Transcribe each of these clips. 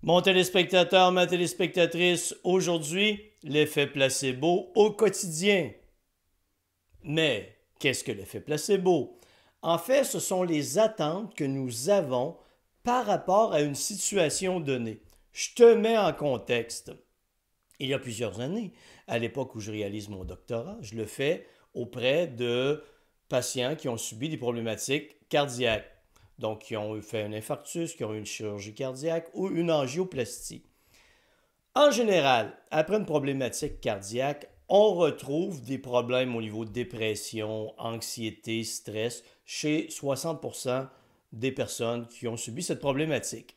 Mon téléspectateur, ma téléspectatrice, aujourd'hui, l'effet placebo au quotidien. Mais qu'est-ce que l'effet placebo? En fait, ce sont les attentes que nous avons par rapport à une situation donnée. Je te mets en contexte. Il y a plusieurs années, à l'époque où je réalise mon doctorat, je le fais auprès de patients qui ont subi des problématiques cardiaques. Donc, qui ont fait un infarctus, qui ont eu une chirurgie cardiaque ou une angioplastie. En général, après une problématique cardiaque, on retrouve des problèmes au niveau de dépression, anxiété, stress chez 60% des personnes qui ont subi cette problématique.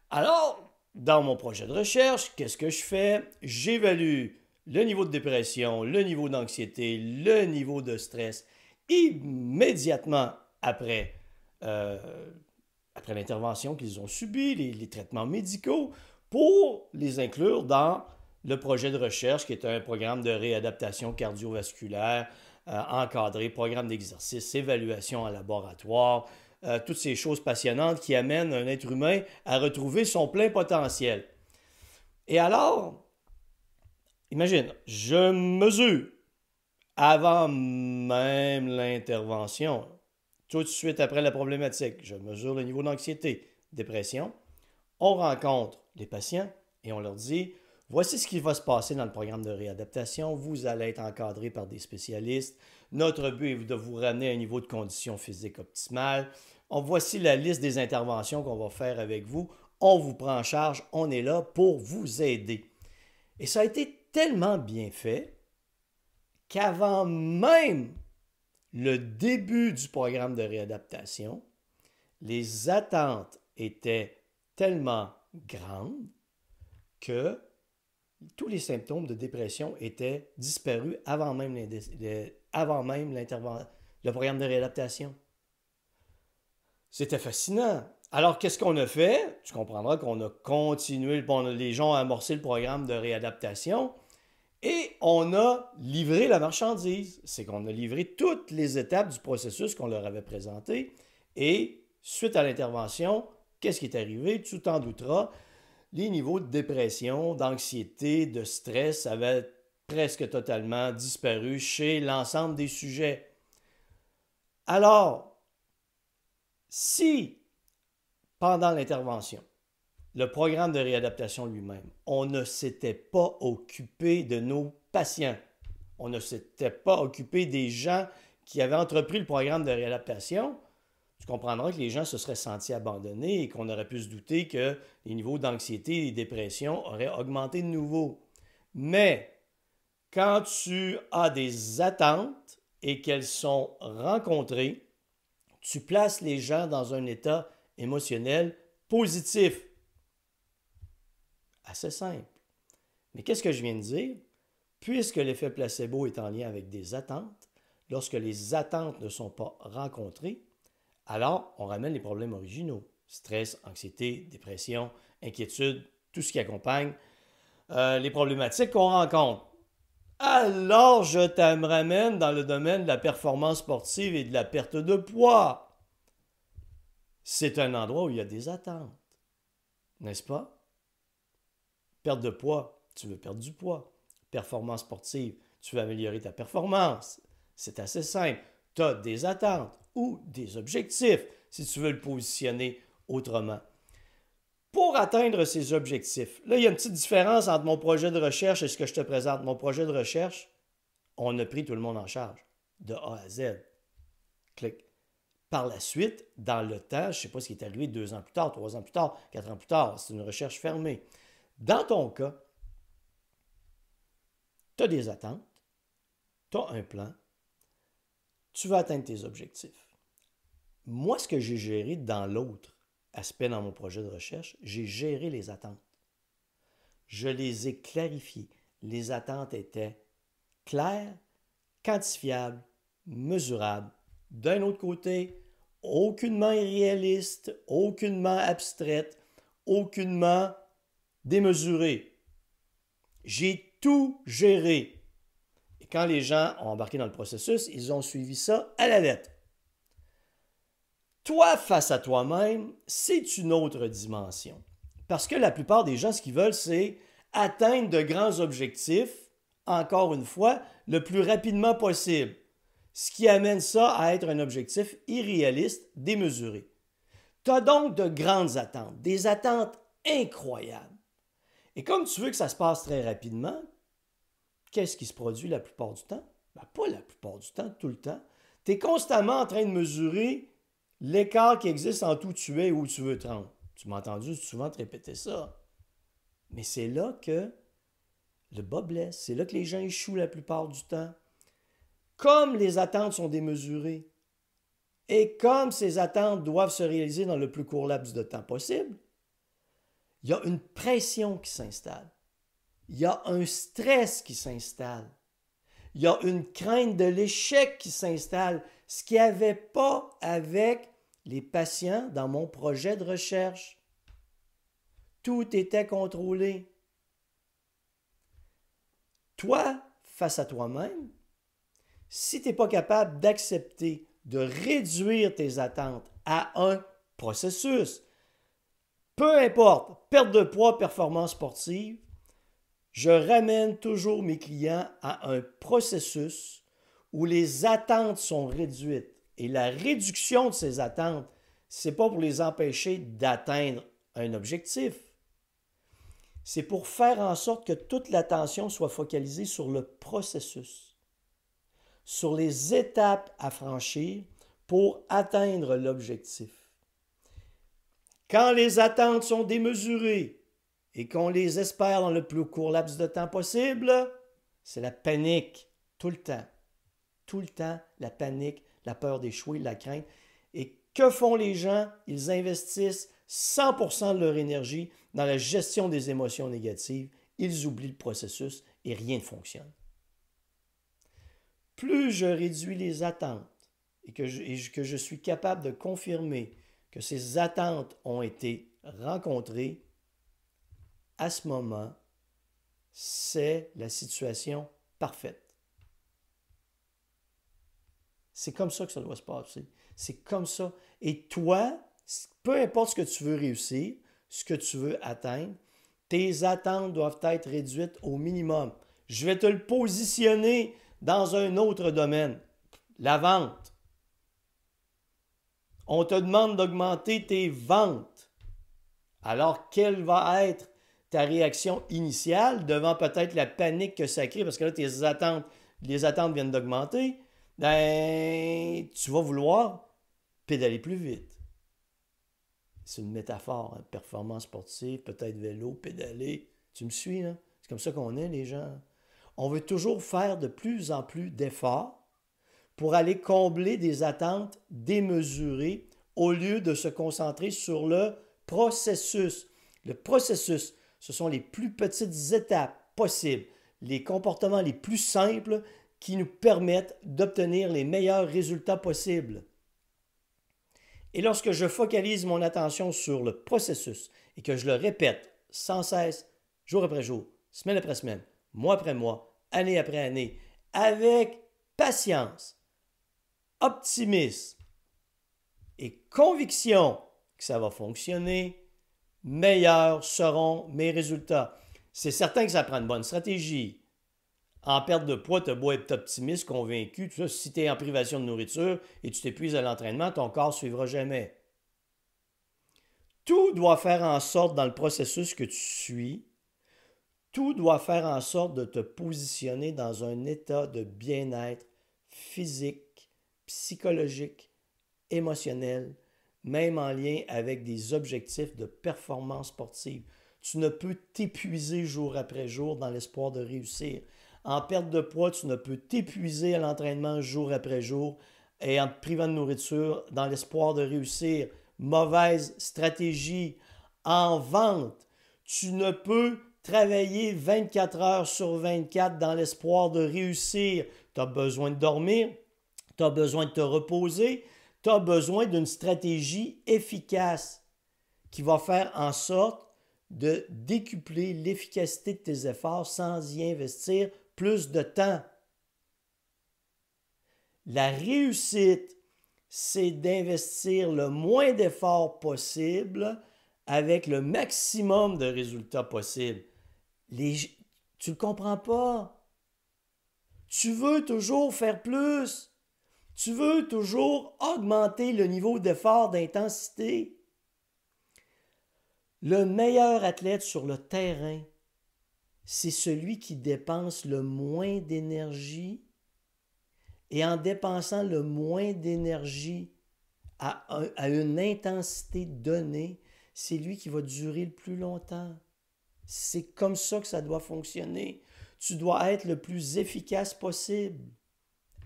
Alors, dans mon projet de recherche, qu'est-ce que je fais? J'évalue le niveau de dépression, le niveau d'anxiété, le niveau de stress immédiatement après, euh, après l'intervention qu'ils ont subie, les traitements médicaux, pour les inclure dans le projet de recherche qui est un programme de réadaptation cardiovasculaire encadré, programme d'exercice, évaluation en laboratoire, toutes ces choses passionnantes qui amènent un être humain à retrouver son plein potentiel. Et alors, imagine, je mesure avant même l'intervention, tout de suite après la problématique, je mesure le niveau d'anxiété, dépression. On rencontre les patients et on leur dit, voici ce qui va se passer dans le programme de réadaptation. Vous allez être encadré par des spécialistes. Notre but est de vous ramener à un niveau de condition physique optimale. Voici la liste des interventions qu'on va faire avec vous. On vous prend en charge. On est là pour vous aider. Et ça a été tellement bien fait qu'avant même le début du programme de réadaptation, les attentes étaient tellement grandes que tous les symptômes de dépression étaient disparus avant même le programme de réadaptation. C'était fascinant. Alors, qu'est-ce qu'on a fait? Tu comprendras qu'on a continué, les gens ont amorcé le programme de réadaptation et on a livré la marchandise. C'est qu'on a livré toutes les étapes du processus qu'on leur avait présenté et suite à l'intervention, qu'est-ce qui est arrivé? Tu t'en douteras, les niveaux de dépression, d'anxiété, de stress avaient presque totalement disparu chez l'ensemble des sujets. Alors, si pendant l'intervention, le programme de réadaptation lui-même, on ne s'était pas occupé de nos patients, on ne s'était pas occupé des gens qui avaient entrepris le programme de réadaptation, tu comprendras que les gens se seraient sentis abandonnés et qu'on aurait pu se douter que les niveaux d'anxiété et de dépression auraient augmenté de nouveau. Mais quand tu as des attentes et qu'elles sont rencontrées, tu places les gens dans un état émotionnel positif. Assez simple. Mais qu'est-ce que je viens de dire? Puisque l'effet placebo est en lien avec des attentes, lorsque les attentes ne sont pas rencontrées, alors on ramène les problèmes originaux. Stress, anxiété, dépression, inquiétude, tout ce qui accompagne les problématiques qu'on rencontre. Alors je te ramène dans le domaine de la performance sportive et de la perte de poids. C'est un endroit où il y a des attentes, n'est-ce pas? Perte de poids, tu veux perdre du poids. Performance sportive, tu veux améliorer ta performance. C'est assez simple. Tu as des attentes ou des objectifs, si tu veux le positionner autrement. Pour atteindre ces objectifs, là, il y a une petite différence entre mon projet de recherche et ce que je te présente. Mon projet de recherche, on a pris tout le monde en charge, de A à Z. Clic. Par la suite, dans le temps, je ne sais pas ce qui est arrivé 2 ans plus tard, 3 ans plus tard, 4 ans plus tard, c'est une recherche fermée. Dans ton cas, tu as des attentes, tu as un plan, tu vas atteindre tes objectifs. Moi, ce que j'ai géré dans l'autre aspect dans mon projet de recherche, j'ai géré les attentes. Je les ai clarifiées. Les attentes étaient claires, quantifiables, mesurables. D'un autre côté, aucunement irréalistes, aucunement abstraites, aucunement démesurées. J'ai tout géré. Et quand les gens ont embarqué dans le processus, ils ont suivi ça à la lettre. Toi, face à toi-même, c'est une autre dimension. Parce que la plupart des gens, ce qu'ils veulent, c'est atteindre de grands objectifs, encore une fois, le plus rapidement possible. Ce qui amène ça à être un objectif irréaliste, démesuré. Tu as donc de grandes attentes, des attentes incroyables. Et comme tu veux que ça se passe très rapidement, qu'est-ce qui se produit la plupart du temps? Ben, pas la plupart du temps, tout le temps. Tu es constamment en train de mesurer l'écart qui existe entre où tu es et où tu veux te rendre. Tu m'as entendu souvent te répéter ça. Mais c'est là que le bas blesse. C'est là que les gens échouent la plupart du temps. Comme les attentes sont démesurées et comme ces attentes doivent se réaliser dans le plus court laps de temps possible, il y a une pression qui s'installe. Il y a un stress qui s'installe. Il y a une crainte de l'échec qui s'installe, ce qu'il n'y avait pas avec les patients dans mon projet de recherche. Tout était contrôlé. Toi, face à toi-même, si tu n'es pas capable d'accepter de réduire tes attentes à un processus, peu importe, perte de poids, performance sportive, je ramène toujours mes clients à un processus où les attentes sont réduites. Et la réduction de ces attentes, ce n'est pas pour les empêcher d'atteindre un objectif. C'est pour faire en sorte que toute l'attention soit focalisée sur le processus, sur les étapes à franchir pour atteindre l'objectif. Quand les attentes sont démesurées et qu'on les espère dans le plus court laps de temps possible, c'est la panique, tout le temps. Tout le temps, la panique, la peur d'échouer, la crainte. Et que font les gens? Ils investissent 100% de leur énergie dans la gestion des émotions négatives. Ils oublient le processus et rien ne fonctionne. Plus je réduis les attentes et que je suis capable de confirmer que ces attentes ont été rencontrées, à ce moment, c'est la situation parfaite. C'est comme ça que ça doit se passer. C'est comme ça. Et toi, peu importe ce que tu veux réussir, ce que tu veux atteindre, tes attentes doivent être réduites au minimum. Je vais te le positionner dans un autre domaine, la vente. On te demande d'augmenter tes ventes. Alors, quelle va être ta réaction initiale devant peut-être la panique que ça crée, parce que là, les attentes viennent d'augmenter, ben, tu vas vouloir pédaler plus vite. C'est une métaphore, hein? Performance sportive, peut-être vélo, pédaler. Tu me suis, là? C'est comme ça qu'on est, les gens. On veut toujours faire de plus en plus d'efforts pour aller combler des attentes démesurées au lieu de se concentrer sur le processus. Le processus, ce sont les plus petites étapes possibles, les comportements les plus simples qui nous permettent d'obtenir les meilleurs résultats possibles. Et lorsque je focalise mon attention sur le processus et que je le répète sans cesse, jour après jour, semaine après semaine, mois après mois, année après année, avec patience, optimisme et conviction que ça va fonctionner, meilleurs seront mes résultats. C'est certain que ça prend une bonne stratégie. En perte de poids, tu as beau être optimiste, convaincu, tout ça, si tu es en privation de nourriture et tu t'épuises à l'entraînement, ton corps ne suivra jamais. Tout doit faire en sorte dans le processus que tu suis, tout doit faire en sorte de te positionner dans un état de bien-être physique, psychologique, émotionnel, même en lien avec des objectifs de performance sportive. Tu ne peux t'épuiser jour après jour dans l'espoir de réussir. En perte de poids, tu ne peux t'épuiser à l'entraînement jour après jour et en te privant de nourriture dans l'espoir de réussir. Mauvaise stratégie. En vente, tu ne peux travailler 24 heures sur 24 dans l'espoir de réussir. Tu as besoin de dormir, tu as besoin de te reposer, tu as besoin d'une stratégie efficace qui va faire en sorte de décupler l'efficacité de tes efforts sans y investir plus de temps. La réussite, c'est d'investir le moins d'efforts possible avec le maximum de résultats possibles. Tu ne le comprends pas. Tu veux toujours faire plus. Tu veux toujours augmenter le niveau d'effort, d'intensité. Le meilleur athlète sur le terrain, c'est celui qui dépense le moins d'énergie. Et en dépensant le moins d'énergie à une intensité donnée, c'est lui qui va durer le plus longtemps. C'est comme ça que ça doit fonctionner. Tu dois être le plus efficace possible,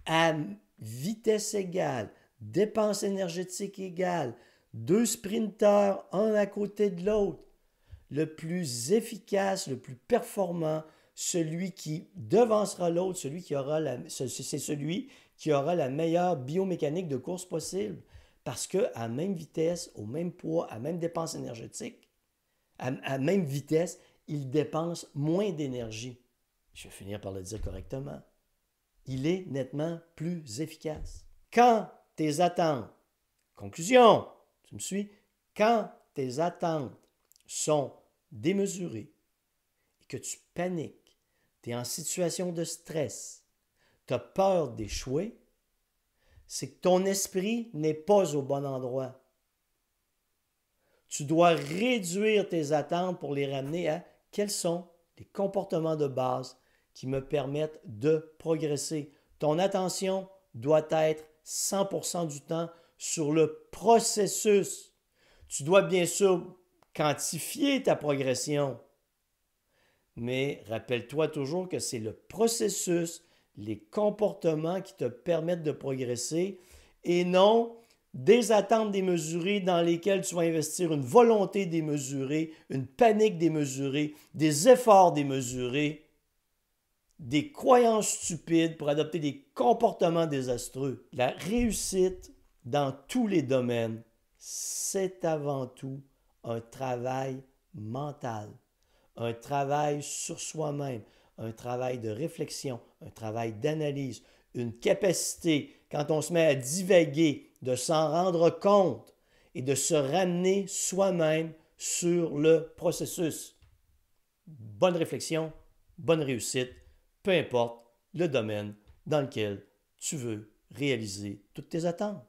à vitesse égale, dépense énergétique égale, 2 sprinteurs, un à côté de l'autre. Le plus efficace, le plus performant, celui qui devancera l'autre, c'est celui qui aura la meilleure biomécanique de course possible. Parce qu'à même vitesse, au même poids, à même dépense énergétique, à même vitesse, il dépense moins d'énergie. Je vais finir par le dire correctement. Il est nettement plus efficace. Quand tes attentes, conclusion, tu me suis? Quand tes attentes sont démesurées et que tu paniques, tu es en situation de stress, tu as peur d'échouer, c'est que ton esprit n'est pas au bon endroit. Tu dois réduire tes attentes pour les ramener à quels sont les comportements de base qui me permettent de progresser. Ton attention doit être 100% du temps sur le processus. Tu dois bien sûr quantifier ta progression, mais rappelle-toi toujours que c'est le processus, les comportements qui te permettent de progresser et non des attentes démesurées dans lesquelles tu vas investir une volonté démesurée, une panique démesurée, des efforts démesurés, des croyances stupides pour adopter des comportements désastreux. La réussite dans tous les domaines, c'est avant tout un travail mental, un travail sur soi-même, un travail de réflexion, un travail d'analyse, une capacité, quand on se met à divaguer, de s'en rendre compte et de se ramener soi-même sur le processus. Bonne réflexion, bonne réussite, peu importe le domaine dans lequel tu veux réaliser toutes tes attentes.